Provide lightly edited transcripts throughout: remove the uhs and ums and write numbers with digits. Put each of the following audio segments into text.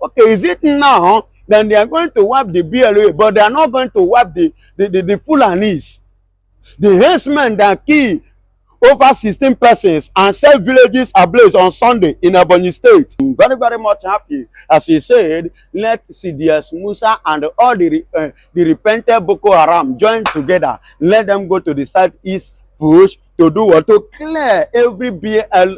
Okay, is it now? Then they are going to wipe the BLA, but they are not going to wipe the Fulanis. The herdsmen that kill over 16 persons and 7 villages ablaze on Sunday in Ebonyi State. I'm very, very much happy. As he said, let CDS Musa and all the repentant Boko Haram join together. Let them go to the southeast bush to do what? To clear every BLA.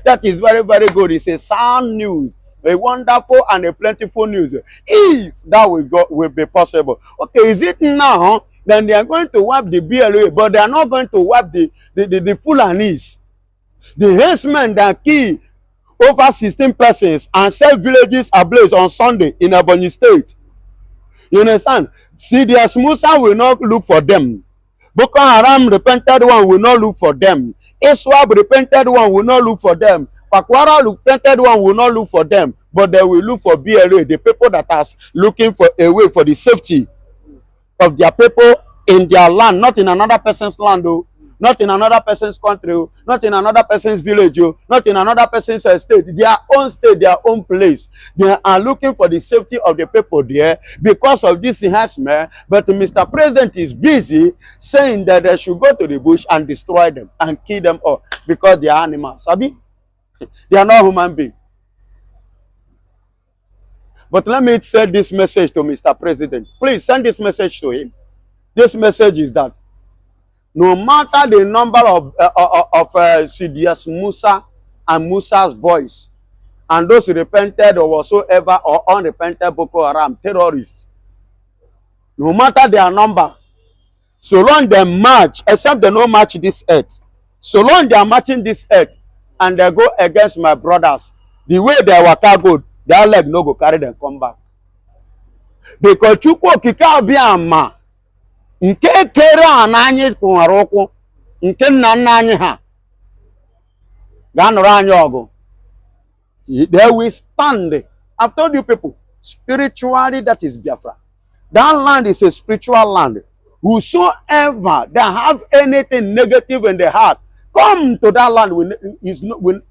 That is very, very good. It's a sound news. A wonderful and a plentiful news. If that will be possible. Okay, is it now? Then they are going to wipe the BLA, but they are not going to wipe the Fulanis. The herdsmen that kill over 16 persons and 7 villages ablaze on Sunday in Ebonyi State. You understand? CDS Musa will not look for them. Boko Haram repented one will not look for them. Iswab repented one will not look for them. Pakwara repented one will not look for them. But they will look for BLA, the people that are looking for a way for the safety of their people in their land, not in another person's land, though, not in another person's country, not in another person's village, not in another person's state, their own state, their own place. They are looking for the safety of the people there because of this enhancement. But Mr. President is busy saying that they should go to the bush and destroy them and kill them all because they are animals. Sabi? They are not human beings. But let me send this message to Mr. President. Please send this message to him. This message is that no matter the number of CDS Musa and Musa's boys and those repented or whatsoever or unrepented Boko Haram terrorists, no matter their number, so long they march, except they don't march this earth, so long they are marching this earth and they go against my brothers, the way they waka go, their leg no go carry them come back. Because Chukwu Okike Abiama nke kere ananyi kwụnwarụkwụ nke nna nna anyị ha ga-anụrụ anyị ọgụ. They will stand. I've told you people, spiritually that is Biafra. That land is a spiritual land. Whosoever that have anything negative in the heart, come to that land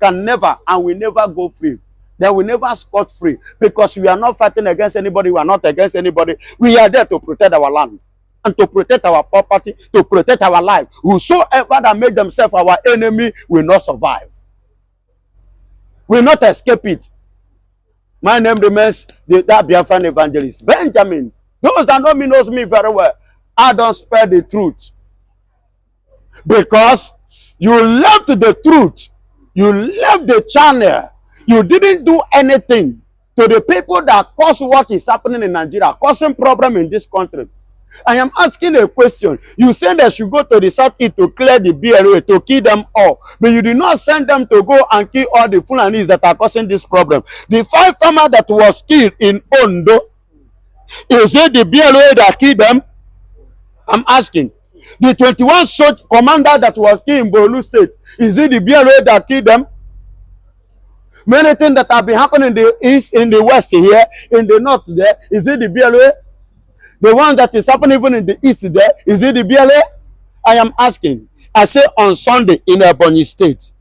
can never and will never go free. They will never scot free because we are not fighting against anybody. We are not against anybody. We are there to protect our land and to protect our property, to protect our life. Whosoever that make themselves our enemy will not survive, will not escape it. My name remains that Biafran evangelist, Benjamin. Those that know me knows me very well. I don't spare the truth. Because you left the truth. You left the channel. You didn't do anything to the people that cause what is happening in Nigeria, causing problem in this country. I am asking a question. You said they should go to the southeast to clear the BLA, to kill them all. But you did not send them to go and kill all the Fulanis that are causing this problem. The 5 farmers that was killed in Ondo, is it the BLA that killed them? I'm asking. The 21 soldier commander that was killed in Bello State, is it the BLA that killed them? Many things that have been happening in the east, in the west here, in the north there, is it the BLA? The one that is happening even in the east there, is it the BLA? I am asking. I say on Sunday in Ebonyi State,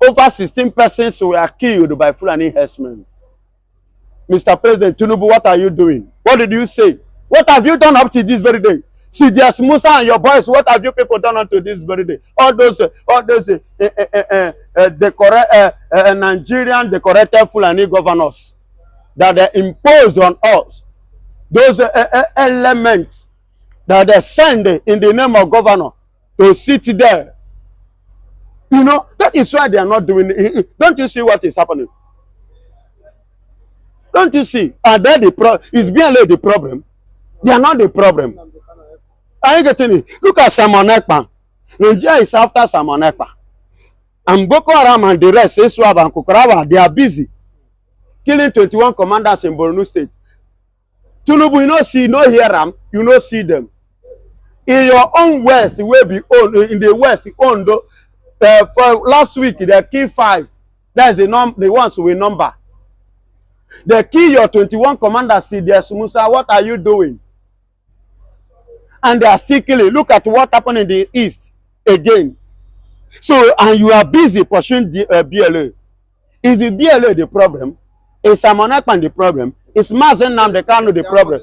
over 16 persons were killed by Fulani herdsmen. Mr. President Tinubu, what are you doing? What did you say? What have you done up to this very day? See, there's Musa and your boys. What have you people done unto this very day? All those Nigerian decorated Fulani governors that they imposed on us. Those elements that they send in the name of governor to sit there. You know, that is why they are not doing it. Don't you see what is happening? Don't you see? And then is BLA the problem? They are not the problem. Are you getting it? Look at Simon Ekpa. Nigeria is after Simon Ekpa. And Boko Haram and the rest, Iswab and Kukrawa, they are busy killing 21 commanders in Borno State. Tinubu, you don't see, you don't hear them, you don't see them. In your own west, it will be owned, in the west, owned, for last week, they killed 5. That's the ones we number. They kill your 21 commanders, CDS Musa, what are you doing? And they are still killing. Look at what happened in the east again. So, and you are busy pursuing the BLA. Is the BLA the problem? Is Amonekpan the problem? Is Mazi Nnamdi Kanu the problem?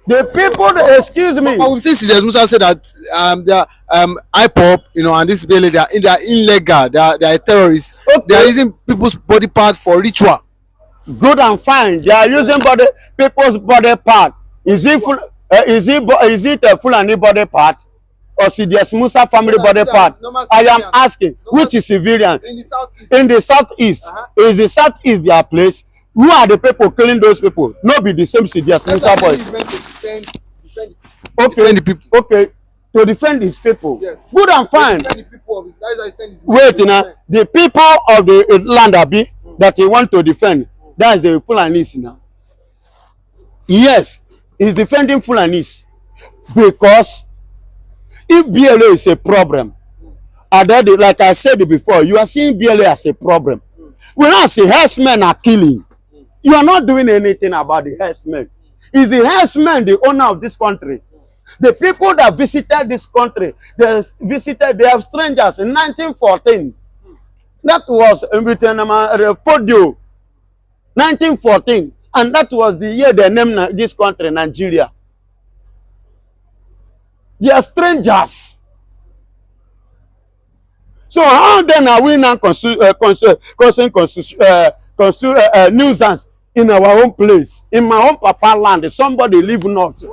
The people, excuse me. But we've seen CDS Musa say that they are IPOP, you know, and this Bello, they are illegal, they are terrorists. Okay. They are using people's body part for ritual. Good and fine. They are using people's body part. Is it a Fulani body part? Or CDS Musa family body part? I am asking, which is civilian? In the southeast. Is the southeast their place? Who are the people killing those people? Not be the same CDS Musa boys. Okay, to defend his people. Yes. Good and fine. Wait, now the people of the land that he want to defend, that's the Fulanis now. Yes, he's defending Fulanis because if BLA is a problem, like I said before, you are seeing BLA as a problem. We now see herdsmen are killing. You are not doing anything about the herdsmen. Is the herdsmen the owner of this country? The people that visited this country, they have strangers in 1914. That was with Fodio, 1914. And that was the year they named this country Nigeria. They are strangers. So how then are we now nuisance in our own place? In my own papa land, somebody live north.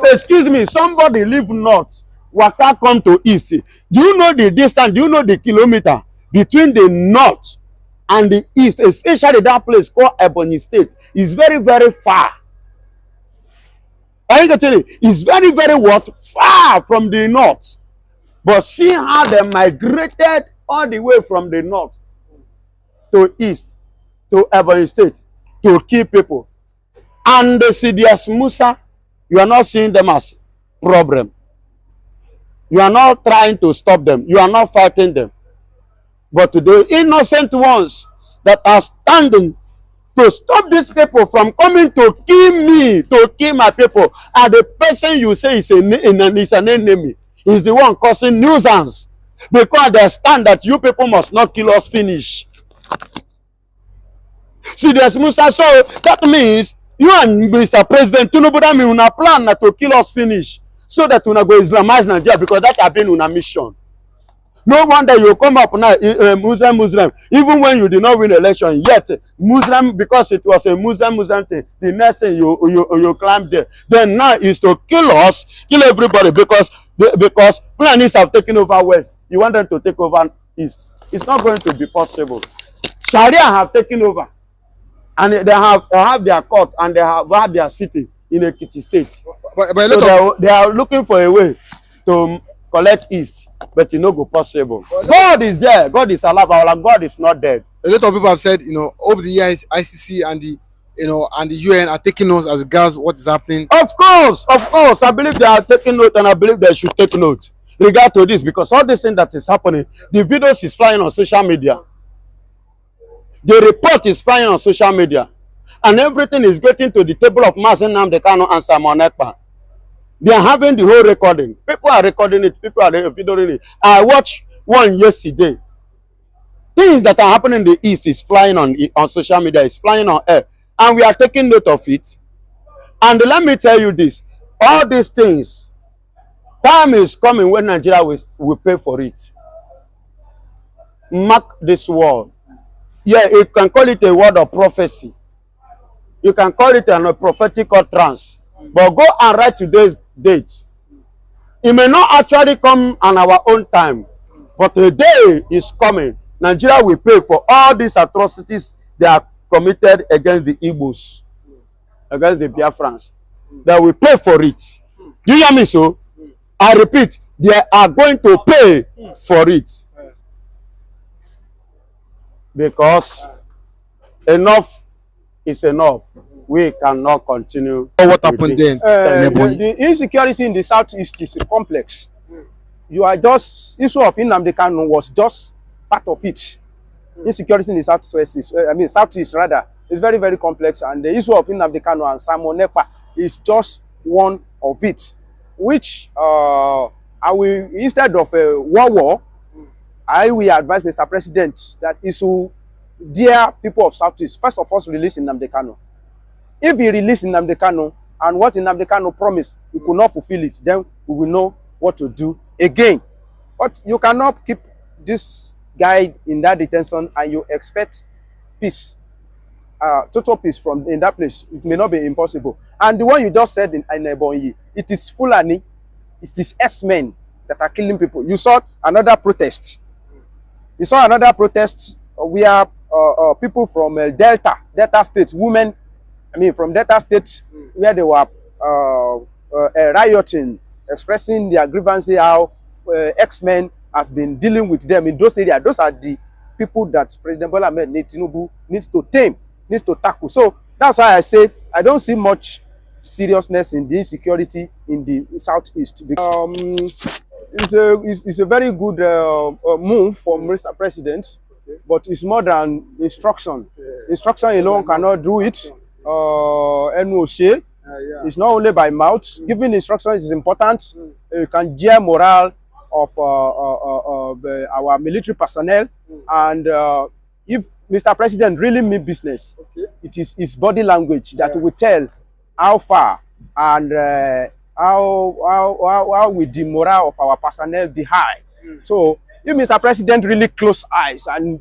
Excuse me, somebody live north. Waka come to east. Do you know the distance? Do you know the kilometer between the north and the east? Especially that place called Ebonyi State. It's very, very far. I can tell you, it's very, very far from the north. But see how they migrated all the way from the north to east to Ebonyi State to kill people. And the CDS Musa, you are not seeing them as problem. You are not trying to stop them. You are not fighting them. But the innocent ones that are standing to stop these people from coming to kill me, to kill my people, and the person you say is an enemy, is the one causing nuisance. Because they stand that you people must not kill us finish. See, there's Musa, so that means you and Mr. President Tinubu, that means una plan to kill us finish, so that una go Islamize Nigeria, because that have been una mission. No wonder you come up now, Muslim, even when you did not win election, yet Muslim, because it was a Muslim thing, the next thing you climb there. Then now is to kill us, kill everybody, because Fulanis have taken over West. You want them to take over East. It's not going to be possible. Sharia have taken over. And they have their court, and they have had their city in Ekiti State. But so they are looking for a way to collect East, but it no go possible. God is there. God is alive. Our God is not dead. A lot of people have said, over the years, ICC and the UN are taking notes as regards what is happening. Of course. I believe they are taking note, and I believe they should take note regard to this, because all this thing that is happening, the videos is flying on social media. The report is flying on social media, and everything is getting to the table of Mazi Nnamdi Kanu and Amonekpan. They are having the whole recording. People are recording it. People are videoing it. I watched one yesterday. Things that are happening in the East is flying on social media. It's flying on air, and we are taking note of it. And let me tell you this: all these things, time is coming when Nigeria will pay for it. Mark this word. Yeah, you can call it a word of prophecy. You can call it a prophetic utterance. But go and write today's date. It may not actually come on our own time, but a day is coming. Nigeria will pay for all these atrocities they are committed against the Igbos, against the Biafrans. They will pay for it. Do you hear me so? I repeat, they are going to pay for it. Because enough is enough. We cannot continue. What happened then? The insecurity in the southeast is complex. You are just, issue of Nnamdi Kanu was just part of it. Insecurity in the southwest is, southeast rather, is very, very complex, and the issue of Nnamdi Kanu and Amonekpan is just one of it. Which I will, instead of a war, I will advise Mr. President that he should dear people of Southeast, first of all, release Nnamdi Kanu. If he release Nnamdi Kanu and what Nnamdi Kanu promised, he could not fulfill it, then we will know what to do again. But you cannot keep this guy in that detention and you expect peace, total peace from in that place. It may not be impossible. And the one you just said in Ebonyi, it is Fulani, it is S-men that are killing people. You saw another protest. You saw another protest where people from Delta State, women, from Delta State, where they were rioting, expressing their grievances, how X-men has been dealing with them in those areas. Those are the people that President Bola Ahmed Tinubu needs to tame, needs to tackle. So that's why I say I don't see much seriousness in the insecurity in the Southeast. It's a very good move from Mr. President, but it's more than instruction. Instruction alone cannot do it. It's not only by mouth. Giving instructions is important. You can gear morale of our military personnel, and if Mr. President really mean business, it is his body language that will tell how far and how will the morale of our personnel be high. So if Mr. President really close eyes and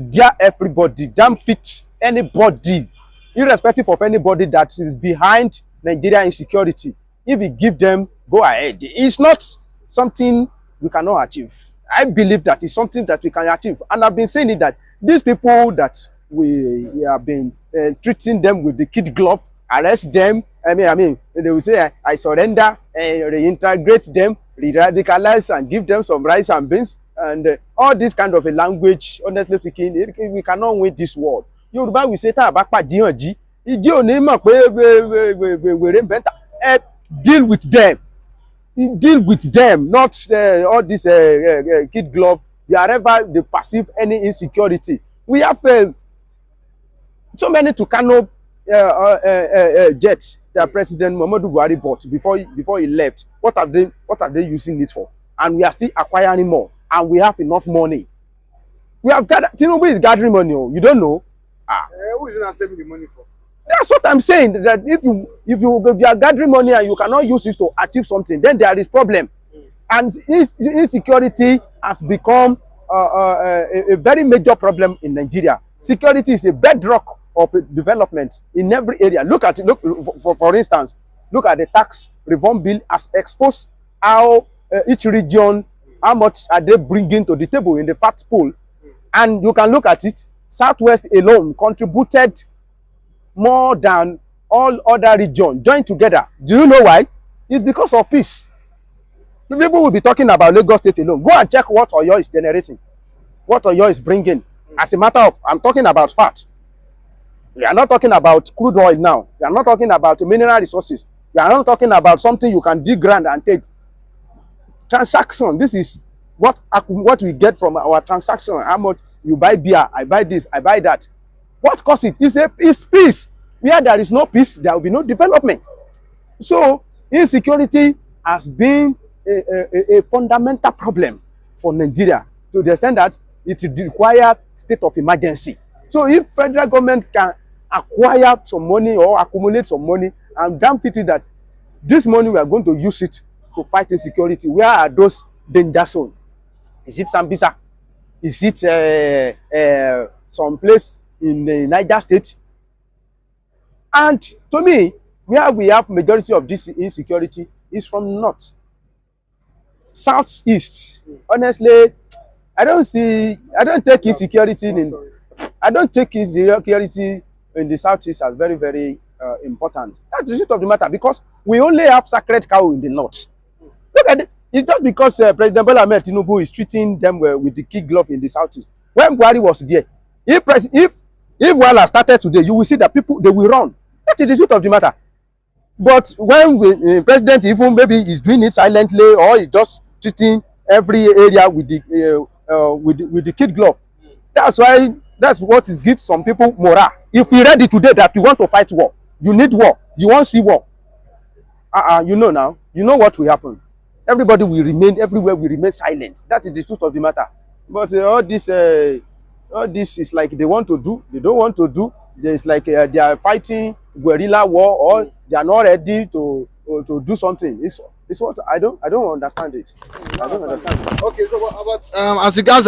dare everybody, damn fit anybody, irrespective of anybody that is behind Nigeria insecurity, if he give them go ahead, it's not something we cannot achieve. I believe that it's something that we can achieve. And I've been saying it that these people that we have been treating them with the kid glove, arrest them, they will say, I surrender, reintegrate them, re-radicalize and give them some rice and beans, and all this kind of a language, honestly speaking, we cannot win this war. Yoruba will say, deal with them. Deal with them, not all this kid glove. Wherever they perceive any insecurity, we have so many Tucano jets that President Muhammadu Buhari bought before he left. What are they using it for? And we are still acquiring more, and we have enough money. We have gathered. Tinubu is gathering money. You don't know. Who is not saving the money for? That's what I'm saying. That if you are gathering money and you cannot use it to achieve something, then there is problem. And insecurity has become a very major problem in Nigeria. Security is a bedrock of development in every area. Look at it. Look for instance. Look at the tax reform bill as exposed how each region, how much are they bringing to the table in the fat pool, and you can look at it. Southwest alone contributed more than all other regions joined together. Do you know why? It's because of peace. The people will be talking about Lagos State alone. Go and check what Oyo is generating, what Oyo is bringing. As a matter of, I'm talking about fat. We are not talking about crude oil now. We are not talking about mineral resources. We are not talking about something you can dig ground and take. Transaction. This is what we get from our transaction. How much you buy beer, I buy this, I buy that. What causes it? It's peace. Where there is no peace, there will be no development. So insecurity has been a fundamental problem for Nigeria, to the extent that it requires state of emergency. So if federal government can acquire some money or accumulate some money, I'm damn fitting that this money we are going to use it to fight insecurity. Where are those danger zones? Is it Sambisa? Is it some place in the Niger State? And to me, where we have majority of this insecurity is from north. Southeast. Honestly, I don't take insecurity in the Southeast as very, very important. That's the truth of the matter, because we only have sacred cow in the north. Look at it. It's just because President Bola Ahmed Tinubu is treating them with the kid glove in the Southeast. When Buhari was there, if Wala started today, you will see that people, they will run. That is the truth of the matter. But when the president even maybe is doing it silently, or is just treating every area with the kid glove, that's what is gives some people morale. If we ready today that we want to fight war, you need war, you want to see war. You know now, you know what will happen. Everybody will remain, everywhere will remain silent. That is the truth of the matter. But all this all this is like they want to do, they don't want to do. There's like they are fighting guerrilla war, or they are not ready to do something. It's what I don't understand it. I don't understand it. Okay, so but as regards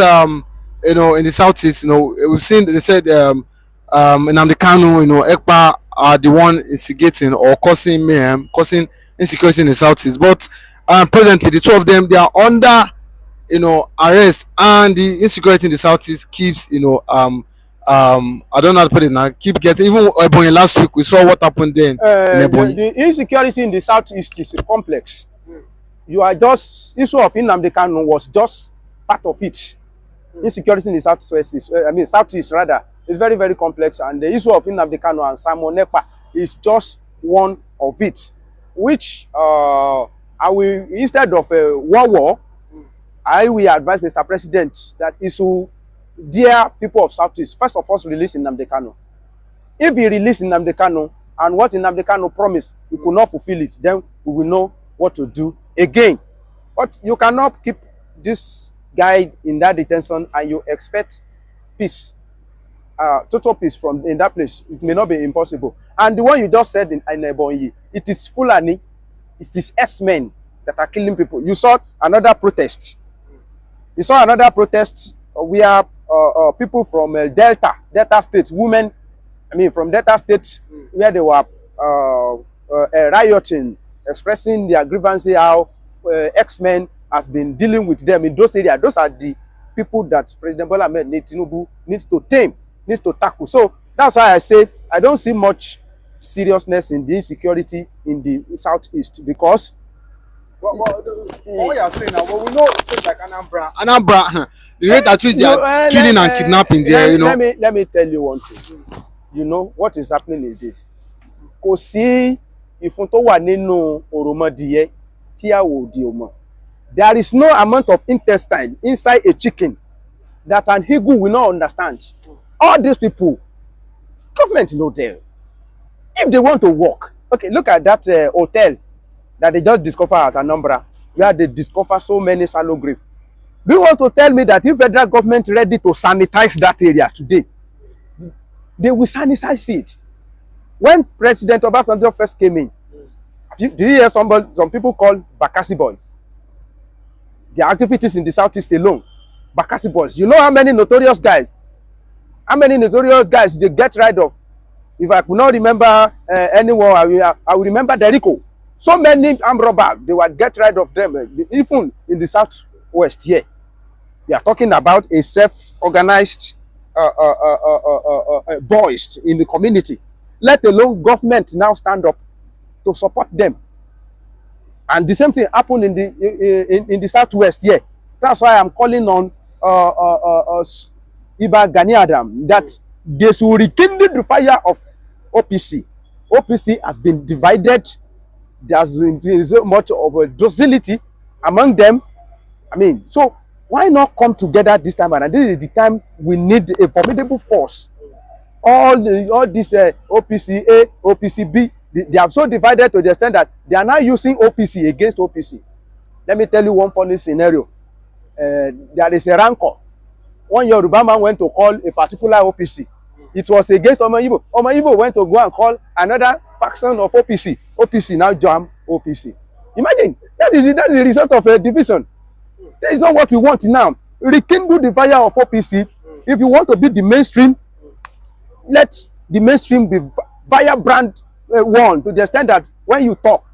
you know, in the southeast, you know, we've seen they said in Kanu, you know, ECPA are the one instigating or causing mayhem, causing insecurity in the southeast. But presently, the two of them, they are under, you know, arrest, and the insecurity in the southeast keeps, you know, I don't know how to put it now, keep getting, even Ebonyi last week we saw what happened then in Ebonyi. The insecurity in the southeast is complex. You are just, issue of Nnamdi Kanu was just part of it. Insecurity in the southwest is, southeast rather, is very, very complex, and the issue of Nnamdi Kanu and Simon Ekpa is just one of it, which I will, instead of a war, I will advise Mr. President that is to, dear people of Southeast, first of all, release Nnamdi Kanu. If he release Nnamdi Kanu and what Nnamdi Kanu promised, he could not fulfill it, then we will know what to do again. But you cannot keep this guy in that detention and you expect peace, total peace from in that place. It may not be impossible. And the one you just said in Ebonyi, it is Fulani, it is S-men that are killing people. You saw another protest. You saw another protest where people from Delta State, women, from Delta State, where they were rioting, expressing their grievances, how X-Men has been dealing with them in those areas. Those are the people that President Bola Ahmed Tinubu needs to tame, needs to tackle. So that's why I say I don't see much seriousness in the insecurity in the southeast, because what you are saying now, well, we know states like Anambra, the rate at which they are killing and kidnapping there, you know. Let me tell you one thing. You know what is happening is this. Kò sí ìfun tó wà nínú òròmọdìyẹ tí a wò di ọmọ. There is no amount of intestine inside a chicken that an eagle will not understand. All these people, government know them. If they want to work, okay, look at that hotel that they just discovered at Anambra, where they discover so many shallow graves. Do you want to tell me that if federal government ready to sanitize that area today, they will sanitize it? When President Obasanjo first came in, do you hear some people call Bakassi boys? Their activities in the southeast alone, Bakassi boys. You know how many notorious guys? How many notorious guys they get rid of? If I could not remember anyone, I will remember Derico. So many armed robbers, they will get rid of them, even in the southwest here. We are talking about a self-organized boys in the community. Let alone government now stand up to support them. And the same thing happened in the southwest here. That's why I'm calling on Iba Gani Adam that they should rekindle the fire of OPC. OPC has been divided. There has been so much of a docility among them. So why not come together this time? And this is the time we need a formidable force. All this OPC A, OPC B, they have so divided to the extent that they are now using OPC against OPC. Let me tell you one funny scenario. There is a rancor. One Yoruba man went to call a particular OPC. It was against Omo Igbo. Omo Igbo went to go and call another faction of OPC. OPC now jam OPC. Imagine, that is the result of a division. That is not what we want now. Rekindle the fire of OPC. If you want to be the mainstream, let the mainstream be vibrant one, to the extent that when you talk,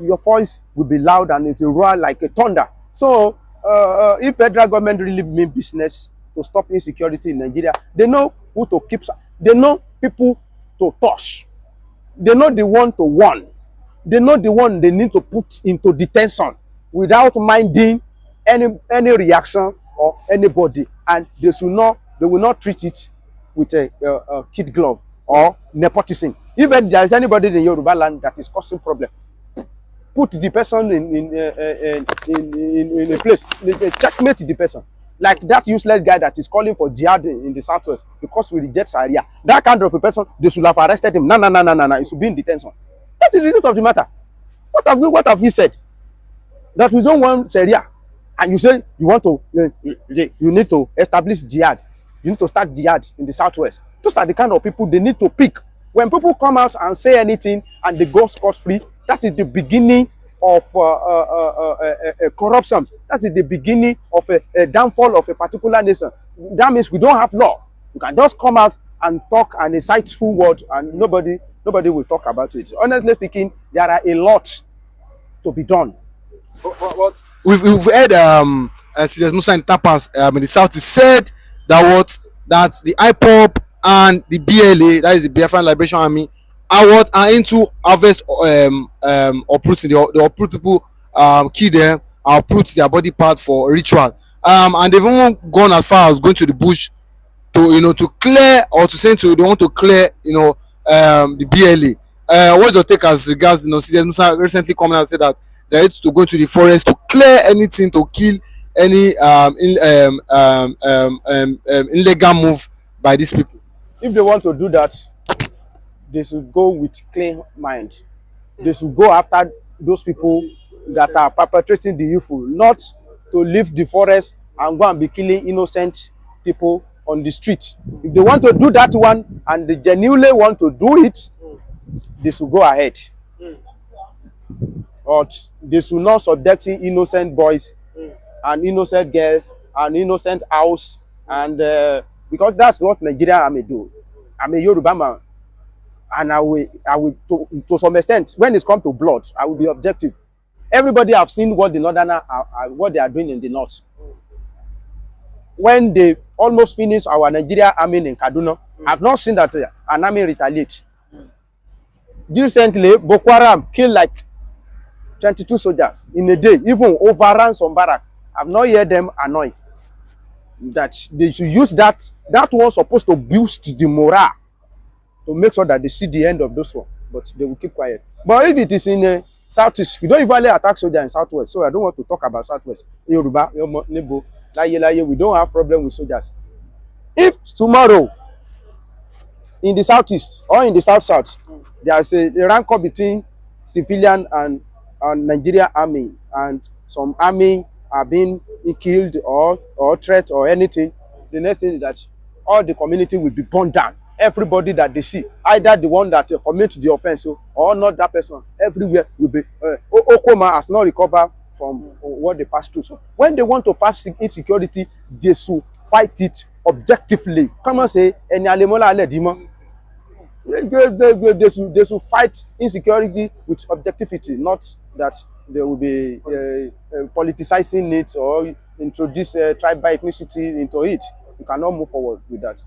your voice will be loud and it will roar like a thunder. So if federal government really mean business to stop insecurity in Nigeria, they know who to keep, they know people to touch, they know the one to warn, they know the one they need to put into detention without minding any reaction or anybody, and they will not treat it with a kid glove or nepotism. Even there is anybody in Yoruba land that is causing problem, put the person in a place, checkmate the person. Like that useless guy that is calling for jihad in the southwest because we reject Sharia. That kind of a person, they should have arrested him. No. He should be in detention. That is the truth of the matter. What have we said? That we don't want Sharia, and you say you want to, you need to establish jihad. You need to start jihad in the southwest. Those are the kind of people they need to pick. When people come out and say anything and they go scot-free, that is the beginning of corruption. That is the beginning of a downfall of a particular nation. That means we don't have law. You can just come out and talk an insightful word and nobody will talk about it. Honestly speaking, there are a lot to be done. But we've heard Serious Musa in Tapas in the south, he said that the IPOB and the BLA, that is the Biafra Liberation Army, are into harvest uprooting. They uproot people, kill them, uproot their body part for ritual. And they've even gone as far as going to the bush to clear, or to say they want to clear the BLA. What's your take as regards Serious Musa recently coming out and said that they need to go to the forest to clear anything, to kill any illegal move by these people? If they want to do that, they should go with clean mind. They should go after those people that are perpetrating the evil, not to leave the forest and go and be killing innocent people on the street. If they want to do that one and they genuinely want to do it, they should go ahead. But they should not subject innocent boys and innocent girls and innocent house, and because that's what Nigeria may do. I'm a Yoruba man, and I will to some extent, when it comes to blood, I will be objective. Everybody have seen what the Northerners what they are doing in the north. When they almost finish our Nigeria army in Kaduna, I've not seen that an army retaliates. Recently, Boko Haram killed like 22 soldiers in a day, even overran some barracks. I've not heard them annoyed. That they should use that was supposed to boost the morale to make sure that they see the end of those one, but they will keep quiet. But if it is in southeast, we don't usually attack soldiers in southwest, so I don't want to talk about southwest. Yoruba, Nebo, we don't have problem with soldiers. If tomorrow in the southeast or in the south, there's a rancor between civilian and Nigeria army, and some army are being killed or threat or anything, the next thing is that all the community will be burned down. Everybody that they see, either the one that commit the offense or not that person, everywhere will be. Okoma has not recovered from what they passed through. So when they want to fight insecurity, they should fight it objectively. Come on, say any alemola aledimo. They should fight insecurity with objectivity, not that they will be politicizing it or introduce tribal ethnicity into it. You cannot move forward with that.